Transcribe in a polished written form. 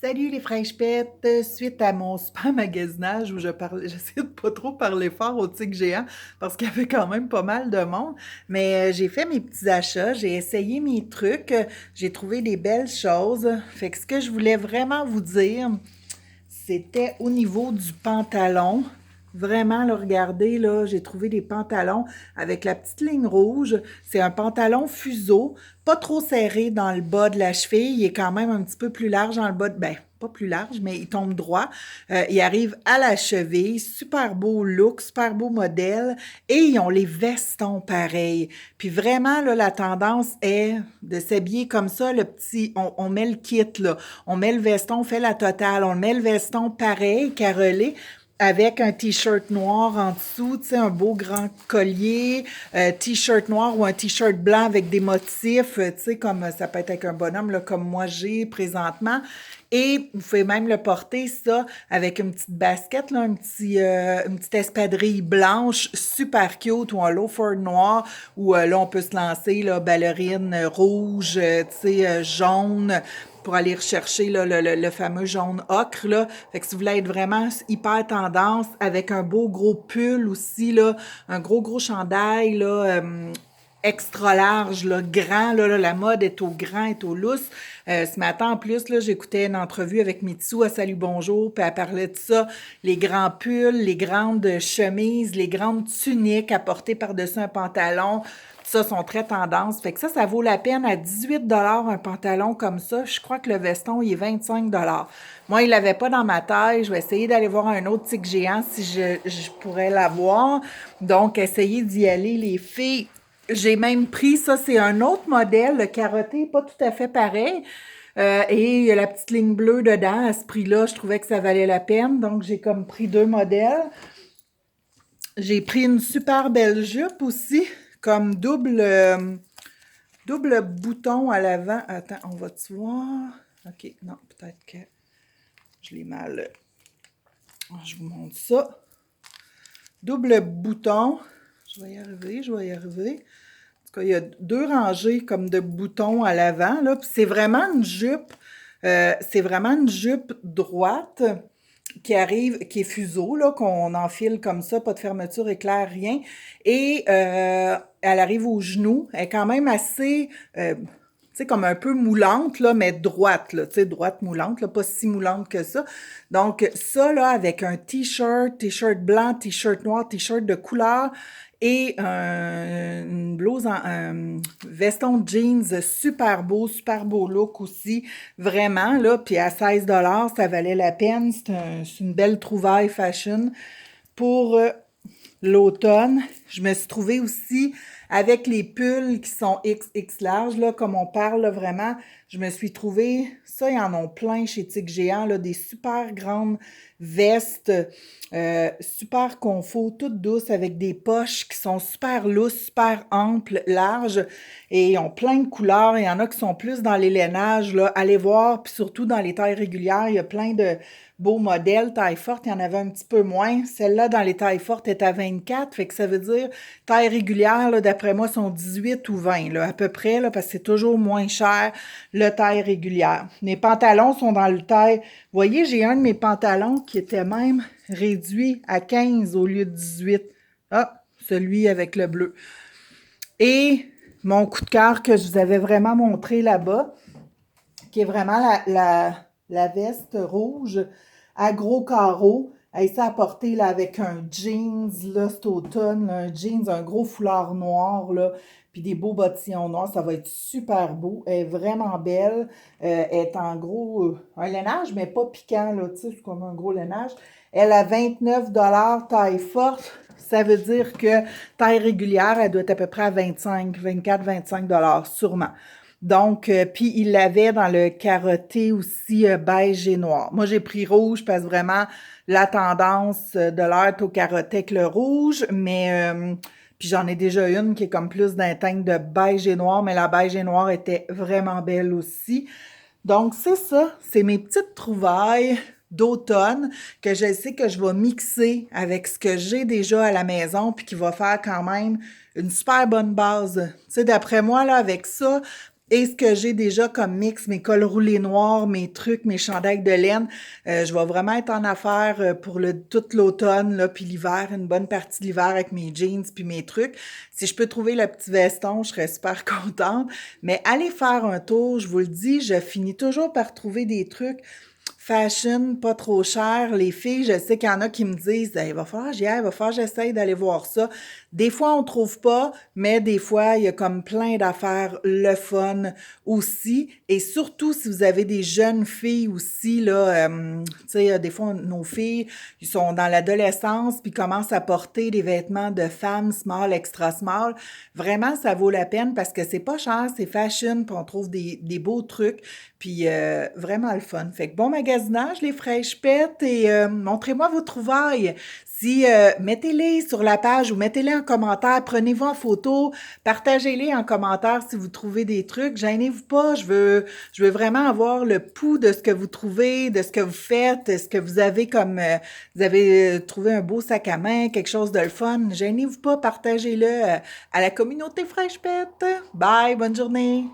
Salut les fraîches pètes! Suite à mon super magasinage où j'essaie de pas trop parler fort au tigre géant parce qu'il y avait quand même pas mal de monde, mais j'ai fait mes petits achats, j'ai essayé mes trucs, j'ai trouvé des belles choses. Fait que ce que je voulais vraiment vous dire, c'était au niveau du pantalon. Vraiment, là, regardez, là, j'ai trouvé des pantalons avec la petite ligne rouge. C'est un pantalon fuseau, pas trop serré dans le bas de la cheville. Il est quand même un petit peu plus large dans le bas de... Ben, pas plus large, mais il tombe droit. Il arrive à la cheville. Super beau look, super beau modèle. Et ils ont les vestons pareils. Puis vraiment, là, la tendance est de s'habiller comme ça, le petit... On met le kit, là. On met le veston, on fait la totale. On met le veston pareil, carrelé, avec un t-shirt noir en dessous, tu sais, un beau grand collier, t-shirt noir ou un t-shirt blanc avec des motifs, tu sais, comme ça peut être avec un bonhomme, là, comme moi j'ai présentement. Et vous pouvez même le porter, ça, avec une petite basket, là, une petite espadrille blanche, super cute, ou un loafer noir, où là, on peut se lancer, là, ballerine rouge, tu sais, jaune, pour aller rechercher là, le fameux jaune ocre. Là. Fait que si vous voulez être vraiment hyper tendance, avec un beau gros pull aussi, là, un gros chandail, là, extra large, là, grand, là, la mode est au grand, est au lousse. Ce matin, en plus, là, j'écoutais une entrevue avec Mitsou à Salut Bonjour, puis elle parlait de ça, les grands pulls, les grandes chemises, les grandes tuniques à porter par-dessus un pantalon. Ça, sont très tendance. Fait que ça vaut la peine à 18 $ un pantalon comme ça. Je crois que le veston, il est 25 $. Moi, il l'avait pas dans ma taille. Je vais essayer d'aller voir un autre tigre géant si je pourrais l'avoir. Donc, essayez d'y aller, les filles. J'ai même pris, ça, c'est un autre modèle, le carotté, pas tout à fait pareil. Et il y a la petite ligne bleue dedans. À ce prix-là, je trouvais que ça valait la peine. Donc, j'ai comme pris deux modèles. J'ai pris une super belle jupe aussi, comme double bouton à l'avant. Attends, on va-tu voir? OK, non, peut-être que je l'ai mal. Je vous montre ça. Double bouton. Je vais y arriver, je vais y arriver. En tout cas, il y a deux rangées comme de boutons à l'avant, là. Puis c'est vraiment une jupe. C'est vraiment une jupe droite qui arrive, qui est fuseau, là, qu'on enfile comme ça, pas de fermeture éclair, rien. Et elle arrive au genou. Elle est quand même assez, tu sais, comme un peu moulante, là, mais droite, là, tu sais, droite moulante, là, pas si moulante que ça. Donc, ça, là, avec un t-shirt blanc, t-shirt noir, t-shirt de couleur, et une blouse, un veston de jeans super beau look aussi, vraiment, là, puis à 16 $, ça valait la peine, c'est une belle trouvaille fashion pour l'automne. Je me suis trouvée aussi avec les pulls qui sont XX large, là, comme on parle là, vraiment. Je me suis trouvée, ça, ils en ont plein chez Tic Géant, là, des super grandes vestes, super confort, toutes douces, avec des poches qui sont super lousses, super amples, larges, et ils ont plein de couleurs. Il y en a qui sont plus dans l'élénage, là. Allez voir, puis surtout dans les tailles régulières, il y a plein de beaux modèles, taille forte, il y en avait un petit peu moins. Celle-là, dans les tailles fortes, est à 24, fait que ça veut dire taille régulière, là, d'après moi, sont 18 ou 20, là, à peu près, là, parce que c'est toujours moins cher, le taille régulière. Mes pantalons sont dans le taille... Vous voyez, j'ai un de mes pantalons qui était même réduit à 15 au lieu de 18. Ah, celui avec le bleu. Et mon coup de cœur que je vous avais vraiment montré là-bas, qui est vraiment la veste rouge à gros carreaux. Elle s'est apportée là, avec un jeans, là, cet automne, là, un jeans, un gros foulard noir, là, puis des beaux bottillons noirs. Ça va être super beau. Elle est vraiment belle. Elle est en gros, un lainage, mais pas piquant, là, tu sais, c'est comme un gros lainage. Elle a 29 $ taille forte. Ça veut dire que taille régulière, elle doit être à peu près à 25, 24, 25 $ sûrement. Donc, puis il l'avait dans le carotté aussi beige et noir. Moi, j'ai pris rouge parce que vraiment, la tendance de l'air est au carotté avec le rouge, mais puis j'en ai déjà une qui est comme plus d'un teint de beige et noir, mais la beige et noire était vraiment belle aussi. Donc, c'est ça, c'est mes petites trouvailles d'automne que je sais que je vais mixer avec ce que j'ai déjà à la maison puis qui va faire quand même une super bonne base. Tu sais, d'après moi, là, avec ça, et ce que j'ai déjà comme mix, mes cols roulés noirs, mes trucs, mes chandails de laine, je vais vraiment être en affaires pour tout l'automne, là, puis l'hiver, une bonne partie de l'hiver avec mes jeans puis mes trucs. Si je peux trouver le petit veston, je serais super contente. Mais allez faire un tour, je vous le dis, je finis toujours par trouver des trucs fashion, pas trop cher. Les filles, je sais qu'il y en a qui me disent, il va falloir que j'y aille, il va falloir que j'essaye d'aller voir ça. Des fois, on trouve pas, mais des fois, il y a comme plein d'affaires le fun aussi. Et surtout, si vous avez des jeunes filles aussi, là, tu sais, des fois, nos filles, ils sont dans l'adolescence, puis commencent à porter des vêtements de femmes small, extra small. Vraiment, ça vaut la peine parce que c'est pas cher, c'est fashion, puis on trouve des beaux trucs. Puis vraiment le fun. Fait que bon magasinage, les fraîches pètes, et montrez-moi vos trouvailles. Si mettez-les sur la page ou mettez-les en commentaire, prenez-vous en photo, partagez-les en commentaire si vous trouvez des trucs. Gênez-vous pas, je veux vraiment avoir le pouls de ce que vous trouvez, de ce que vous faites, de ce que vous avez comme vous avez trouvé un beau sac à main, quelque chose de le fun. Gênez-vous pas, partagez-le à la communauté fraîche pète. Bye, bonne journée.